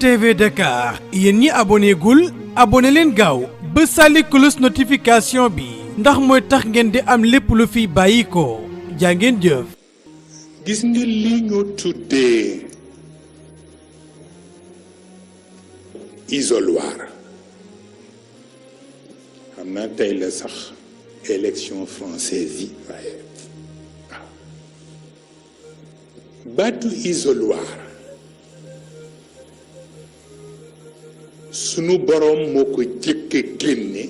TV Dakar yéen ñi abonné gul abonné leen gaaw ba sàlli cloche notification bi ndax mooy tax ngeen di am lépp lu fi bàyyi ko jaa ngeen jëf. gis nga li ñu tuddee isoloir xam naa tey la sax élection française yi waaye waaw baatu isoloir sunu boroom moo ko jëkk a génne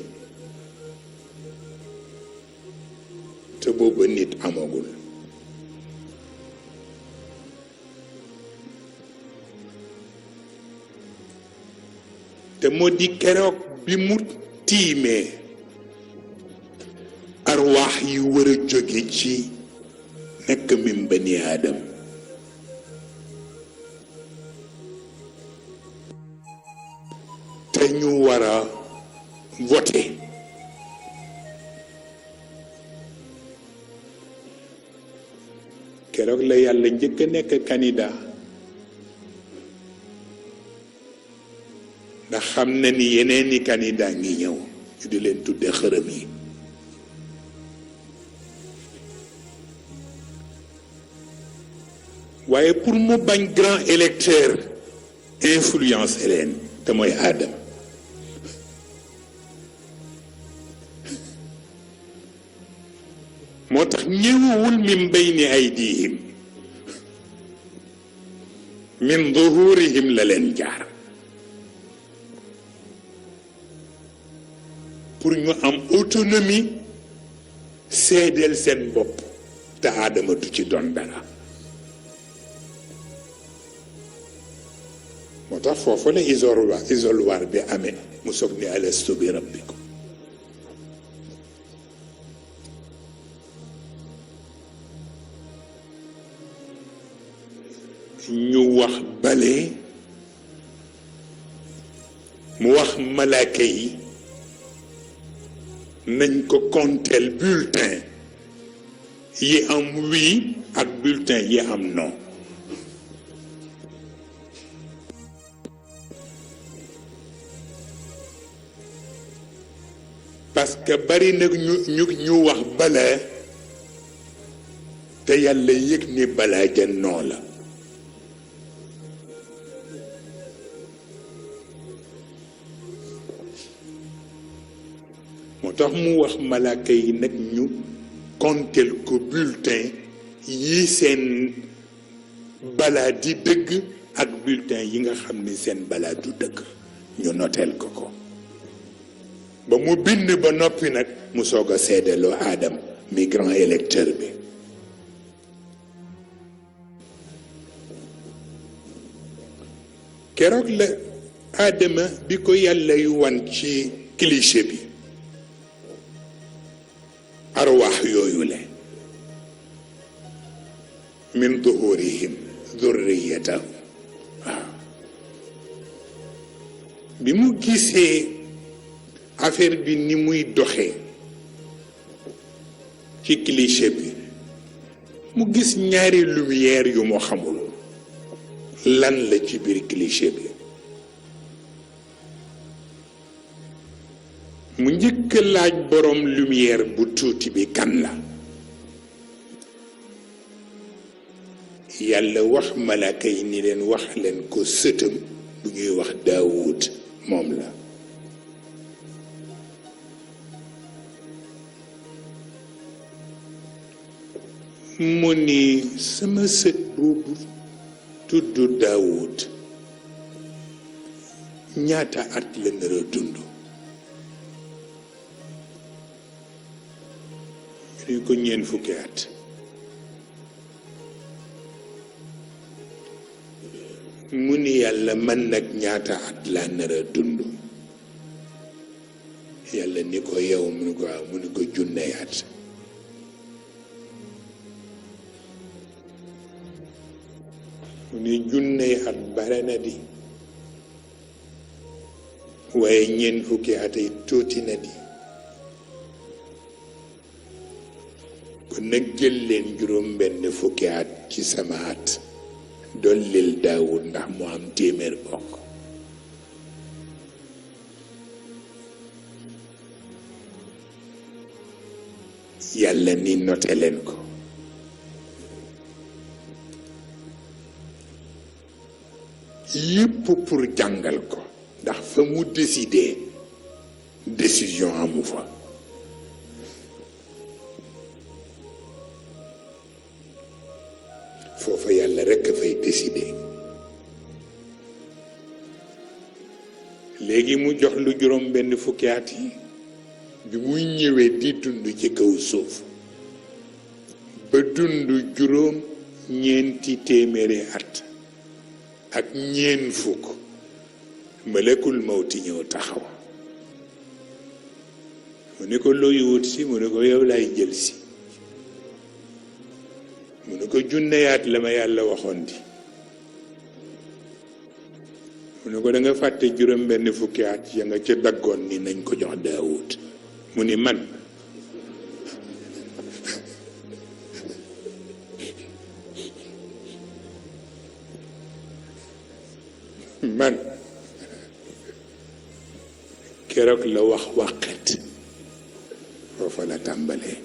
te booba nit amagul te moo di keroog bi mu tiimee arwaax yi war a jóge ci nekk min bani aadam te ñu war a voté keroog la yàlla njëkk a nekk candidat ndax xam na ni yeneeni candidat ngi ñëw ñu di leen tudde xërëm yi waaye pour mu bañ grand électeur influence leen te mooy aadam moo tax ñëwul min bayni aydihim min zuhurihim la leen jaar pour ñu am autonomie seedeel seen bopp te aadama du ci doon dara moo tax foofu la isoloir bi amee mu soog ni alastu bi rabbikum ñu wax bale mu wax malaaka yi nañ ko konteel bulletin yi am oui ak bulletin yi am non parce que bari nag ñu wax bala te yàlla yëg ni balaa ja non la moo tax mu wax malaaka yi nag ñu konteel ko bulletin yi seen balaa di dëgg ak bulletin yi nga xam ni seen balaa du dëgg ñu noteel ko ko ba mu bind ba noppi nag mu soog a seedaloo aadam mi grand électeur bi keroog la aadama bi ko yàlla yu wan ci cliché bi arwaax yooyu le min duhurihim dhurriyatahum waaw bi mu gisee affaire bi ni muy doxee ci cliché bi mu gis ñaari lumière yu mu xamul lan la ci biir cliché bi mu njëkk laaj borom lumière bu tuuti bi kan la yàlla wax malaaka yi ni leen wax leen ko sëtam bu ñuy wax Daawud moom la mu ni sama sët boobu tudd Daawud ñaata at la nar a dund ñu ko 4 fukki at mu ni yàlla man nag ñaata at laa nar a dund yàlla ni ko yow mu ni ko waaw mu ni ko junney at mu ni junney at bare na di waaye 4 fukki at ay tuuti na di kon nag jël leen juróom benn fukki at ci sama at dollil Daawud ndax mu am téeméer bokk yàlla ni noté leen ko yépp pour jàngal ko ndax fa mu décider décision amu fa foofa yàlla rekk a fay décider léegi mu jox lu juróom benn fukki at yi bi muy ñëwee di dund ci kaw suuf ba dund juróom ñeenti téeméeri at ak ñeen fukk malakul mawti ñëw taxaw mu ne ko looy wut si mu ne ko yow laay jël si mu ne ko junneyaat la ma yàlla waxoon di mu ne ko da nga fàtte juróom benn fukki at ya nga ca daggoon ni nañ ko jox Daawud mu ni man keroog la wax waqet foofa la tàmbalee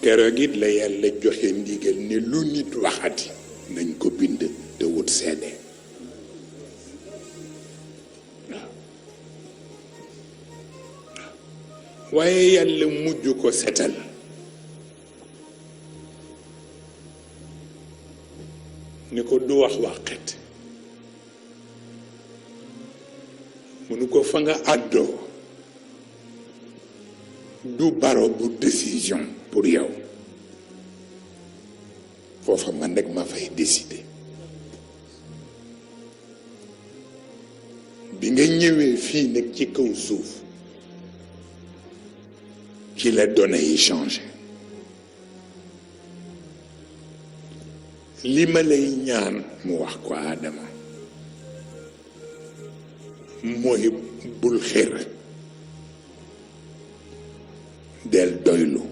keroog it la yàlla joxe ndigal ne lu nit waxati nañ ko bind te wut seede waaye yàlla mujj ko setal ni ko du wax waqet mu nu ko fa nga àddoo du baro bu décision pour yow foofa man rek ma fay décider bi nga ñëwee fii nag ci kaw suuf ci la données yi changé li ma lay ñaan mu wax ko Adama mooy bul xër del doylu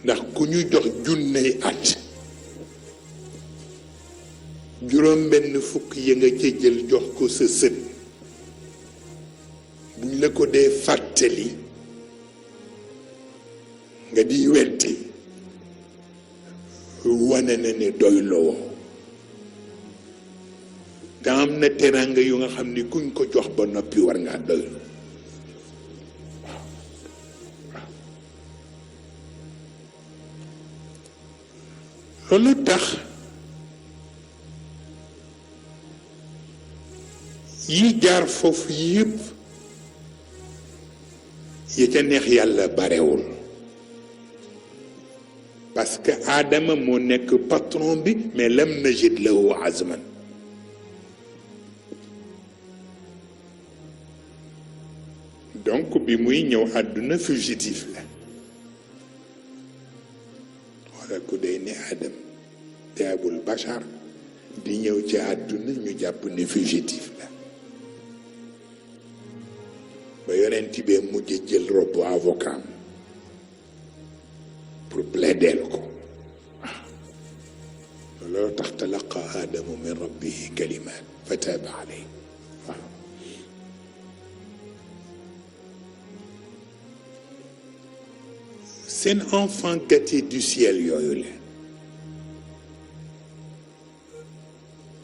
ndax ku ñu jox junney at juróom benn fukk ya nga ca jël jox ko sa sët buñ la ko dee fàttali nga di wetti wane na ne doyloo nga am na teraanga yu nga xam ni kuñ ko jox ba noppi war ngaa doylu loolu tax yi jaar foofu yépp yi ca neex yàlla barewul parce que Adama moo nekk patron bi mais lam najid lahu azman donc bi muy ñëw àdduna fugitif la wala ku day ni Adam te abul bachar di ñëw ci àdduna ñu jàpp ni fugitif la ba yonent bee mujj jël robu avocat pour plaider ko waaw loolu tax talaqa aadamu min rabbihi kalimaat fa taaba alayhi waaw seen enfant gâté du ciel yooyu la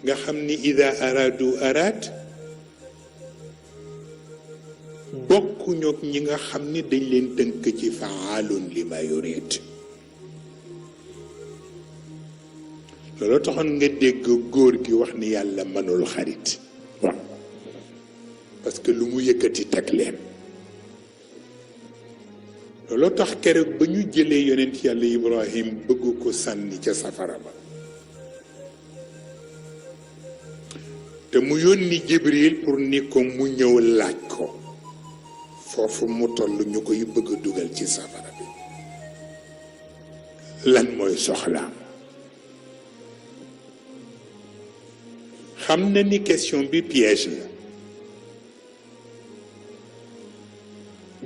nga xam ni ida aradu araad bokkuñu ak ñi nga xam ni dañ leen tënk ci faalun li ma yurid loolu taxoon nga dégg góor gi wax ni yàlla mënul xarit waaw parce que lu mu yëkkati teg leen loolu tax keroog ba ñu jëlee yonent yàlla Ibrahim bëgg ko sànni ca safara ba te mu yónni Jibril pour ni ko mu ñëw laaj ko foofu mu toll ñu koy bëgg a dugal ci safara bi lan mooy soxlaam xam na ni question bi piège la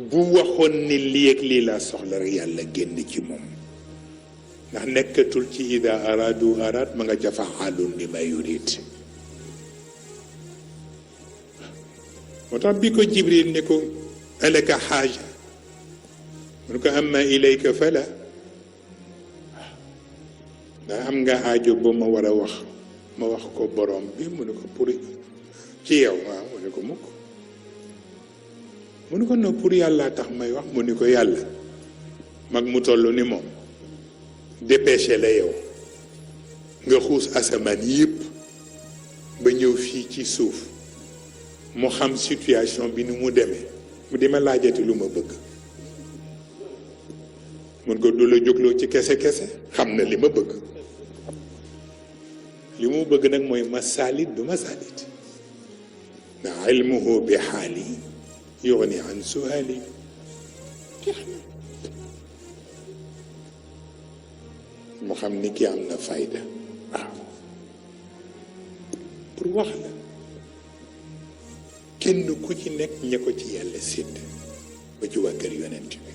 bu waxoon ni lii ak lii laa soxla rek yàlla génn ci moom ndax nekkatul ci ida aradu arad ma nga ca faalun li ma yurid moo tax bi ko Jibril ne ko alaka xaaja mu ne ko amma ilayka fala ndax am nga aajo ba ma war a wax ma wax ko borom bi mu ne ko pour ci yow waaw mu ne ko mukk mu ne ko non pour yàlla tax may wax mu ne ko yàlla mag mu toll ni moom dépêché la yow nga xuus asamaan yëpp ba ñëw fii ci suuf mu xam situation bi ni mu demee mu di ma laajati lu ma bëgg mun ko du la jógloo ci kese xam na li ma bëgg li mu bëgg nag mooy ma saalit du ma saalit ndax ilmuhu bi xaali yugni an suali mu xam ni ki am na fayda waaw pour wax la kenn ku ci nekk ña ko ci yàlla sédd ba ci waa kër yonent bi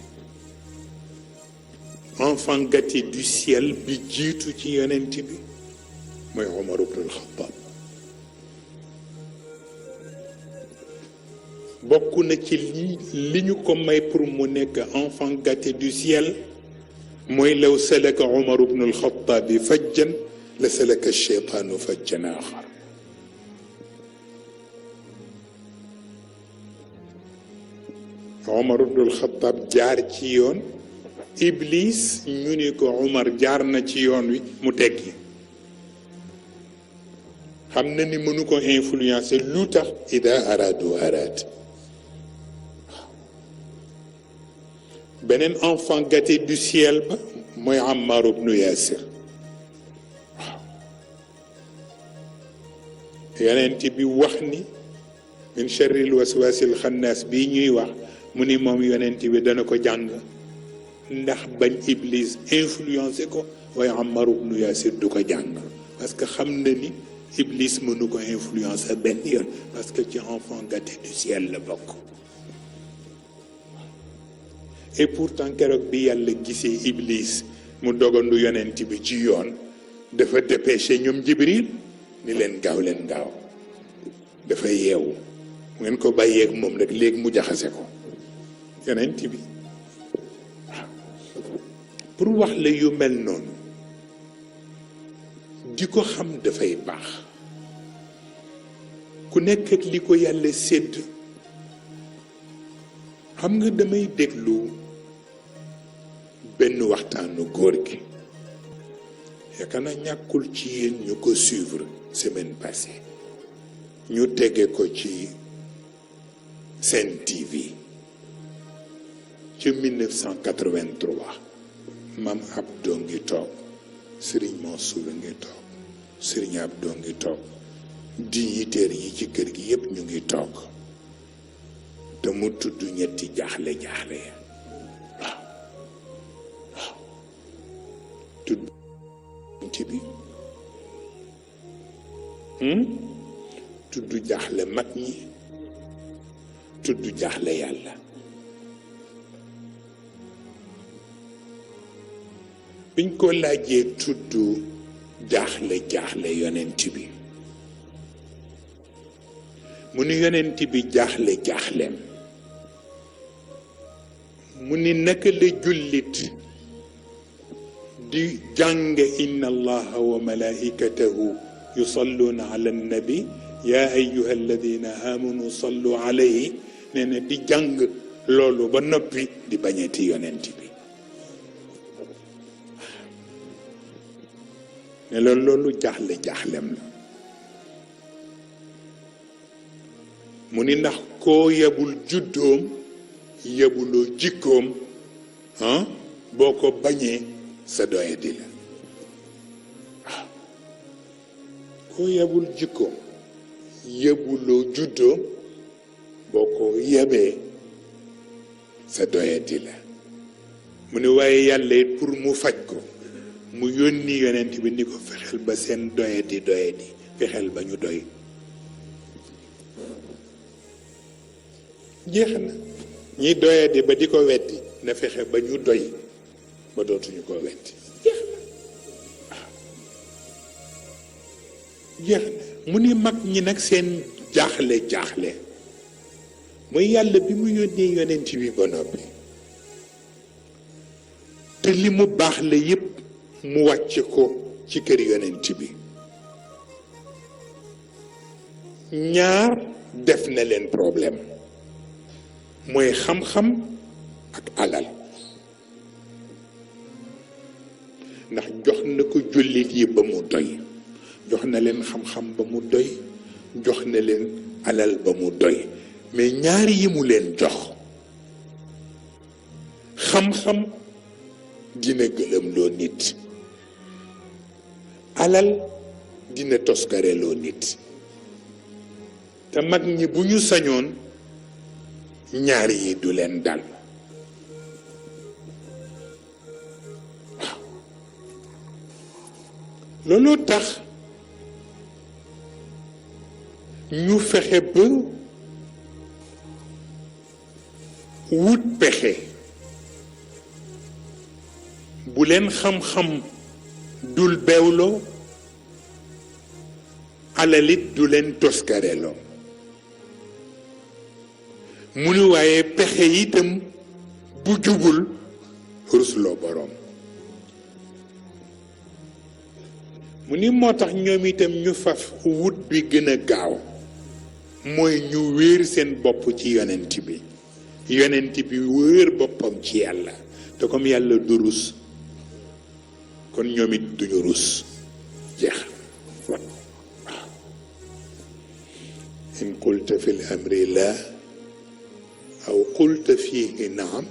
enfant gâté du ciel bi jiitu ci yonent bi mooy Omar ibn al-Khattab bokk na ci li ñu ko may pour mu nekk enfant gâté du ciel mooy law salaka Omar ibn al-Khattab fajjan la salaka ash-shaytaanu fajjan aaxar Omar ibn al-Khattab jaar ci yoon Iblis ñu ni ko Omar jaar na ci yoon wi mu teggi xam na ni mënu ko influencer lu tax ida aradu arad beneen enfant gâté du ciel ba mooy Ammar ibn Yasir waaw yonent bi wax ni min charril waswasil xannaas bii ñuy wax mu ni moom yonent bi dana ko jàng ndax bañ Iblis influencé ko waaye Ammar ibn Yasir du ko jàng parce que xam na ni Iblis mënu ko influencer benn yoon parce que ci enfant gâté du ciel la bokk et pourtant keroog bi yàlla gisee Iblis mu dogandu yonent bi ci yoon dafa dépêché ñoom Jibril ni leen gaaw dafa yeewu mu ngeen ko bàyyeeg moom rek léegi mu jaxase ko yonent bi pour wax la yu mel noonu di ko xam dafay baax ku nekk ak li ko yàlla sédd xam nga damay déglu benn waxtaanu góor gi yaakaar naa ñàkkul ci yéen ñu ko suivre semaine passée ñu tege ko ci Sen TV ci 1983 Mam Abdou ngi toog Serigne Mansour ngi toog Serigne Abdou ngi toog dignitaires yi ci kër gi yépp ñu ngi toog te mu tudd ñetti jaaxle waaw tudd ci bi tudd jaaxle mag ñi tudd jaaxle yàlla biñ ko laajee tudd jaaxle yonent bi mu ni yonent bi jaaxleem mu ni naka la jullit di jàng inna allaha wa malaikatahu yusalluuna ala annabi ya ayuha alladina amanu sallu alayhi nee na di jàng loolu ba noppi di bañati yonent bi ne loolu jaaxlem la mu ni ndax koo yebul juddoom yebuloo jikkoom boo ko bañee sa doyadi la waaw koo yebul jikkoom yebuloo juddoom boo ko yebee sa doyadi la mu ni waaye yàlla it pour mu faj ko mu yónni yonent bi ni ko fexeel ba seen doyadi fexeel ba ñu doy jeex na ñi doyadi ba di ko weddi na fexe ba ñu doy ba dootuñu ko weddi jeex na waaw jeex na mu ni mag ñi nag seen jaaxle mooy yàlla bi mu yónnee yonent bi ba noppi te li mu baax la yépp mu wàcce ko ci kër yonent bi ñaar def na leen problème mooy xam-xam ak alal ndax jox na ko jullit yi ba mu doy jox na leen xam-xam ba mu doy jox na leen alal ba mu doy mais ñaar yi mu leen jox xam-xam dina gëlëmloo nit alal dina toskareloo nit te mag ñi bu ñu sañoon ñaar yi du leen dal waaw looloo tax ñu fexe ba wut pexe bu leen xam-xam dul beewloo alalit du leen toskareloo mu ni waaye pexe itam bu jubul rusloo boroom mu ni moo tax ñoom itam ñu faf wut bi gën a gaaw mooy ñu wéer seen bopp ci yonent bi wéer boppam ci yàlla te comme yàlla du rus kon ñoom it duñu rus jeex waaw in qulta fi l amri la aw qulta fihi naam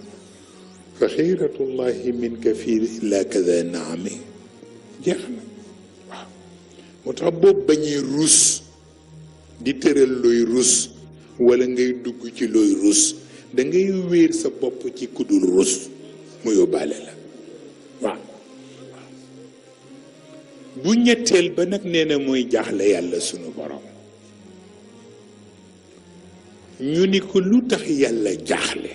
fa xiiratullahi minka fi la kada naami jeex na waaw moo tax boobu bañuy rus di tëral looy rus wala ngay dugg ci looy rus da ngay wéer sa bopp ci kudul rus mu yóbbaale la waaw bu ñetteel ba nag nee na mooy jaaxle yàlla sunu borom ñu ni ko lu tax yàlla jaaxle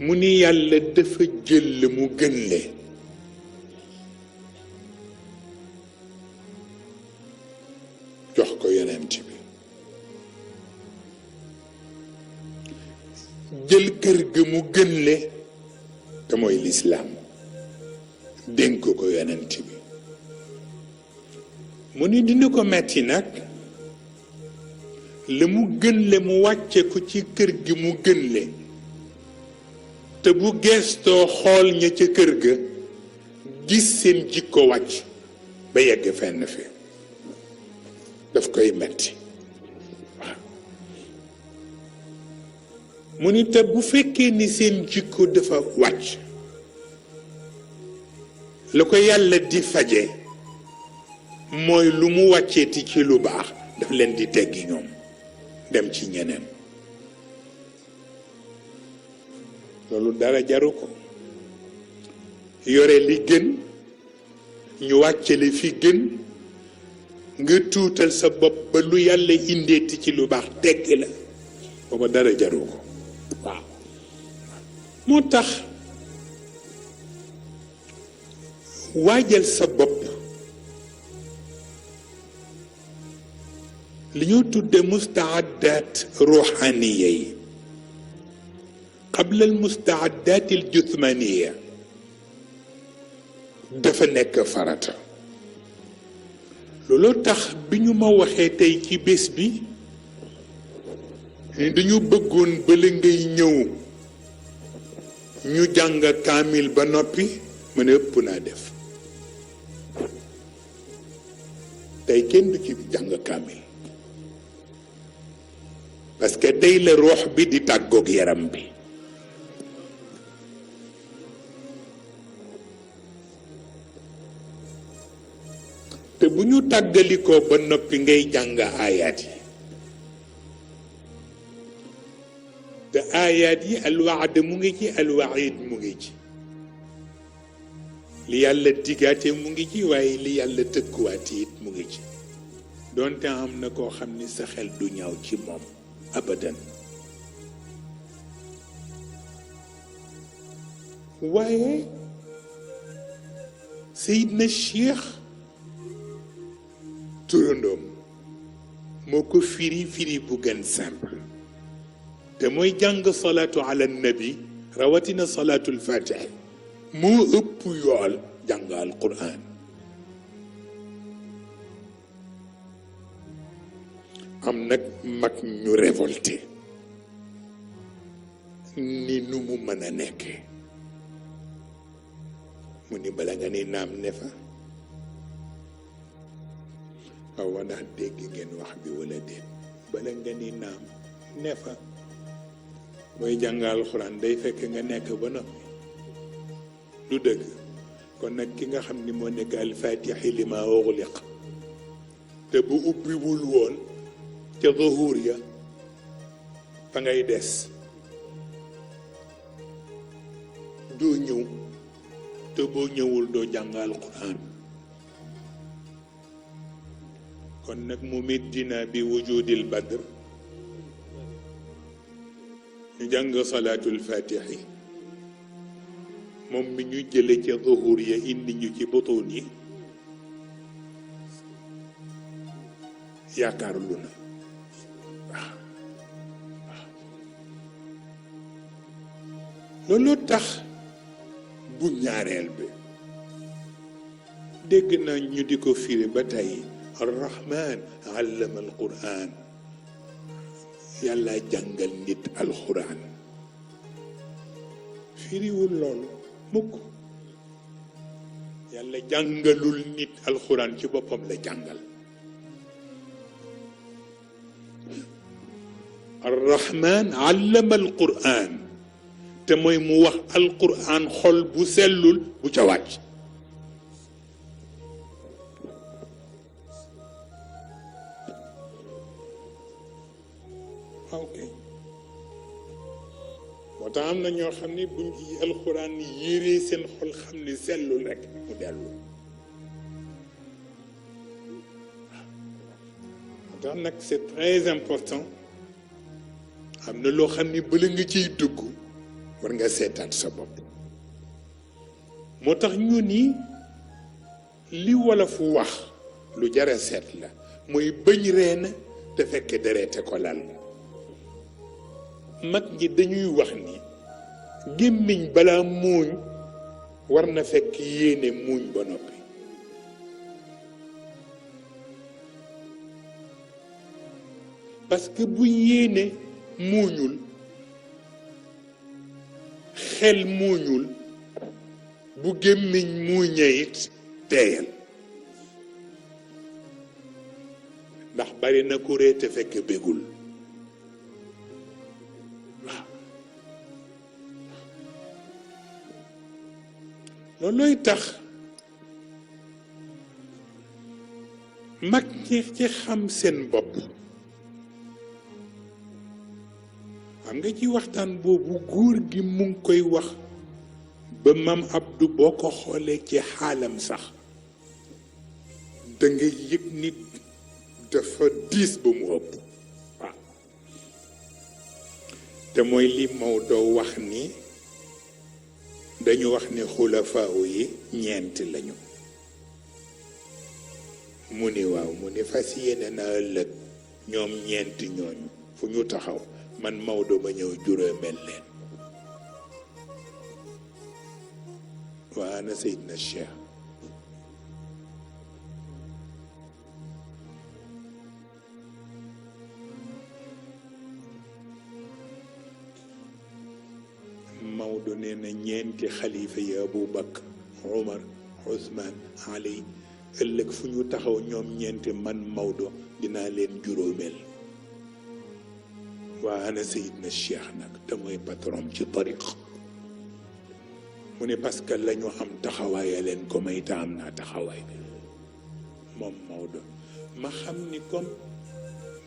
mu ni yàlla dafa jël la mu gën le jox ko yonent bi jël kër ga mu gën le te mooy lislaam dénk ko yonent bi mu ni dina ko metti nag la mu gën le mu wàcce ko ci kër gi mu gën le te bu geestoo xool ña ca kër ga gis seen jikko wàcc ba yegg fenn fi daf koy metti waaw mu ni te bu fekkee ni seen jikko dafa wàcc la ko yàlla di faje mooy lu mu wàcceeti ci lu baax daf leen di teggi ñoom dem ci ñeneen loolu dara jaru ko yore li gën ñu wàccale fi gën nga tuutal sa bopp ba lu yàlla indeeti ci lu baax tegg la booba dara jaru ko waaw moo tax waajal sa bopp li ñu tudde mustaaddaat ruuxaaniya yi qabla al mustaaddaat al juthmaniya dafa nekk farata looloo tax bi ñu ma waxee tey ci bés bi dañu bëggoon bala ngay ñëw ñu jàng kaamil ba noppi ma ne ëpp naa def tey kenn du ci jàng kaamil parce que tey la ruux bi di tàggoog yaram bi te bu ñu tàggalikoo ba noppi ngay jàng aayaat yi te aayaat yi alwaad mu ngi ci alwaid mu ngi ci li yàlla digaate mu ngi ci waaye li yàlla tëkkuwaate it mu ngi ci doonte am na koo xam ni sa xel du ñaaw ci moom abadan waaye Seydina Cheikh turandoom moo ko firi bu gën simple te mooy jàng salaatu ala nabi rawatina salaatul fatiha moo ëpp yool jàng alquran am nag mag ñu révolté ni nu mu mën a nekkee mu ni bala nga ni naam ne fa waaw ndax dégg ngeen wax bi wala déet bala nga ni naam ne fa mooy jàng alxuraan day fekk nga nekk ba noppi du dëgg kon nag ki nga xam ni moo nekk alfatixi li ma uxliq te bu ubbiwul woon ca zuhuur ya fa ngay des doo ñëw te boo ñëwul doo jàng alxuraan kon nag mu middina bi wujudil badr ñu jàng salaatul fatixi moom mi ñu jële ca zuhur ya indi ñu ci butuun yi yaakaar lu na waaw loolu tax bu ñaareel bi dégg na ñu di ko firi ba tey arrahman allama alquran yàlla jàngal nit alquran firiwul loolu mukk yàlla jàngalul nit alquran ci boppam la jàngal arrahman allama alquran te mooy mu wax alquran xol bu sellul bu ca wàcc ok moo tax am na ñoo xam ni buñ alxuraan yéree seen xol xam ni sellul rek mu dellu moo tax nag c'est très important am na loo xam ni bala nga ciy dugg war nga seetaat sa bopp moo tax ñu ni li wolof wax lu jara seet la mooy bëñ reena te fekk dereete ko lal mag ñi dañuy wax ni gémmiñ balaa muuñ war na fekk yéene muuñ ba noppi parce que bu yéene muuñul xel muuñul bu gémmiñ muuñee it teeyal ndax bari na ku ree te fekk bégul loolooy tax mag ñi ci xam seen bopp xam nga ci waxtaan boobu góor gi mu ngi koy wax ba Mam Abdou boo ko xoolee ci xaalam sax da nga yëg nit dafa diis ba mu ëpp waaw te mooy li Maodo wax ni dañu wax ni xulafaaw yi ñeent lañu mu ni waaw mu ni fas yéene na ëllëg ñoom ñeenti ñooñu fu ñu taxaw man Maodo ma ñëw juróomeel leen waa ana Seydina Cheikh Maodo nee na ñeenti xalifa yi Abu Bakr Umar Ousmane Ali ëllëg fu ñu taxaw ñoom ñeenti man Maodo dinaa leen juróomeel waa ana Seydina Cheikh nag te mooy patron ci tariq mu ne parce que la ñu am taxawaaya leen ko may te am naa taxawaay moom Maodo ma xam ni comme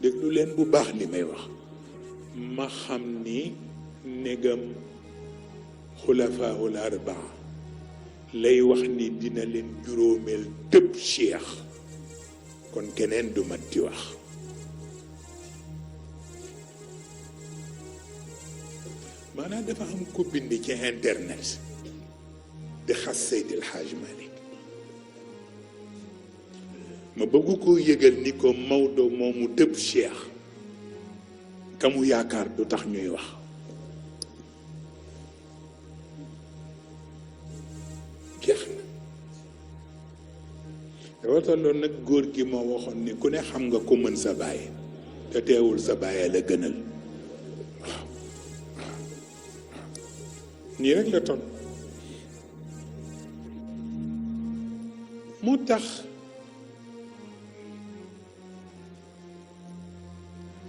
déglu leen bu baax li may wax ma xam ni negam xulafaahul arbaa lay wax ni dina leen juróomeel tëb cheikh kon keneen du mat di wax maanaam dafa am ko bind ci internet di xas Seydil Hadj Malick ma bëgg koo yëgal ni ko Maodo moomu tëb Cheikh ka mu yaakaar du tax ñuy wax jeex na dafa tolloon nag góor gi moo waxoon ni ku ne xam nga ku mën sa baay te teewul sa baay la gënal waaw nii rek la toll moo tax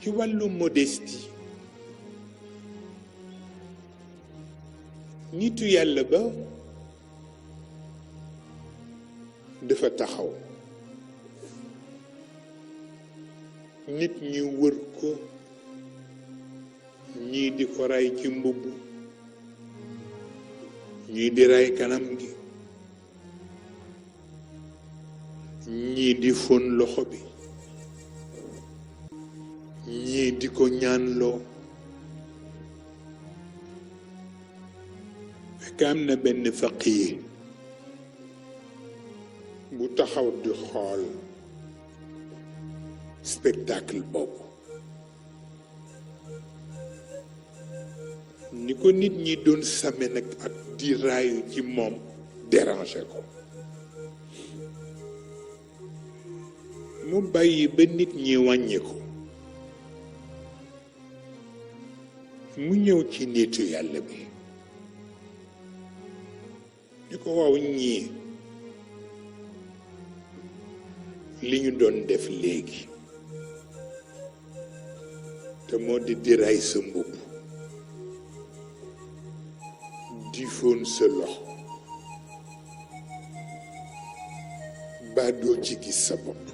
ci wàllu modestie nitu yàlla ba dafa taxaw nit ñi wër ko ñii di ko ray ci mbubb ñii di ray kanam gi ñii di fon loxo bi ñii di ko ñaanloo fekk am na benn faqih bu taxaw di xool spectacle boobu ni ko nit ñi doon same nag ak di raayu ci moom déranger ko mu bàyyi ba nit ñi wàññi ko mu ñëw ci nitu yàlla bi ni ko waaw ñii li ñu doon def léegi te moo di ray sa mbubb di fóon sa loxo ba doo ci gis sa bopp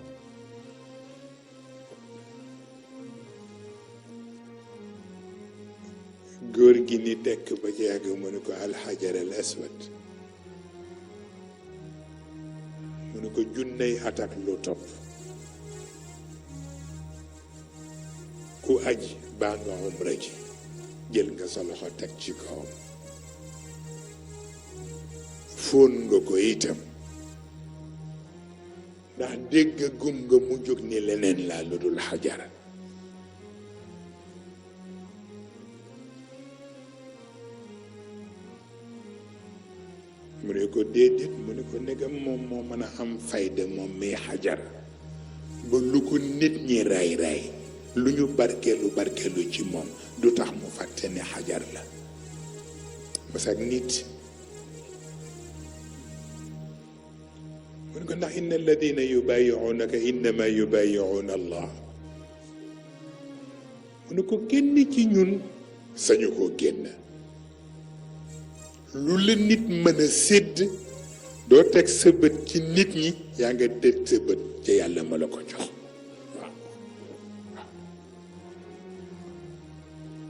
góor gi ni tekk ba ci yàgg mu ne ko alxajar al aswad mu ne ko junney atak lu topp ku aji baa nga umra ji jël nga sa loxo teg ci kawam fóon nga ko itam ndax dégg gum nga mu jóg ni leneen laa lu dul xajara mu ne ko déedéet mu ne ko ndegam moom moo mën a am fayda moom mi xajara ba lu ko nit ñi ray ray lu ñu barkeelu barkeelu ci moom du tax mu fàtte ne xajar la parce que nit mu ne ko ndax inna alladina yubayi'unaka innama yubayi'una allah mu ne ko kenn ci ñun sañu koo génn lu la nit mën a sédd doo teg sa bët ci nit ñi yaa nga teg sa bët ca yàlla ma la ko jox waaw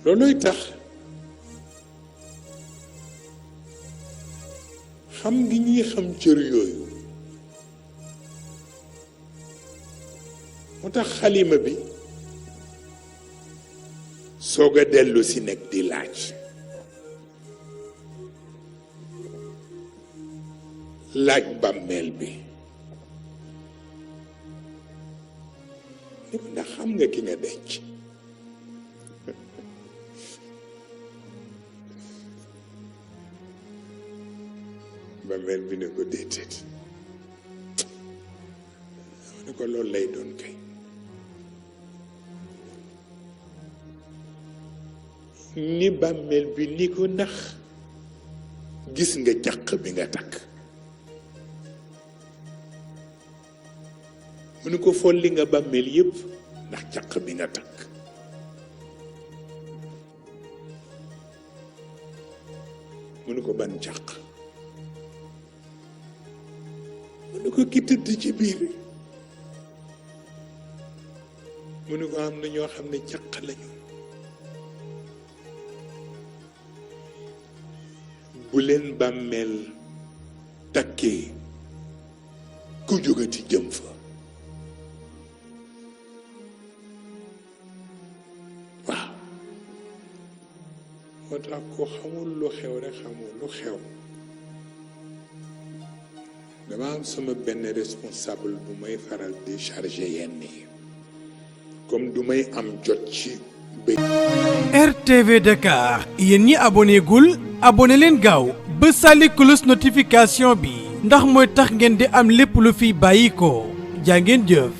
looluy tax xam ngi ñuy xam cër yooyu moo tax xalima bi soog a dellu si nekk di laaj bàmmeel bi ni ko ndax xam nga ki nga denc bàmmeel bi ne ko déedéet ne ko loolu lay doon kay ni bàmmeel bi ni ko ndax gis nga jàq bi nga takk mu ne ko folli nga bàmmeel yépp ndax jàq bi nga takk mu ne ko ban jàq mu ne ko ki tëdd ci biir mu ne ko am na ñoo xam ne jàq lañu bu leen bàmmeel takkee ku jógati jëm fa waaw moo tax ko xamul lu xew rek xamul lu xew dama am sama benn responsable bu may faral di chargé yenn yi comme du may am jot ci RTV Dakar yéen ñi abonné gul abonné leen gaaw ba sàlli cloche notification bi ndax mooy tax ngeen di am lépp lu fiy bàyyi ko jaa ngeen jëf.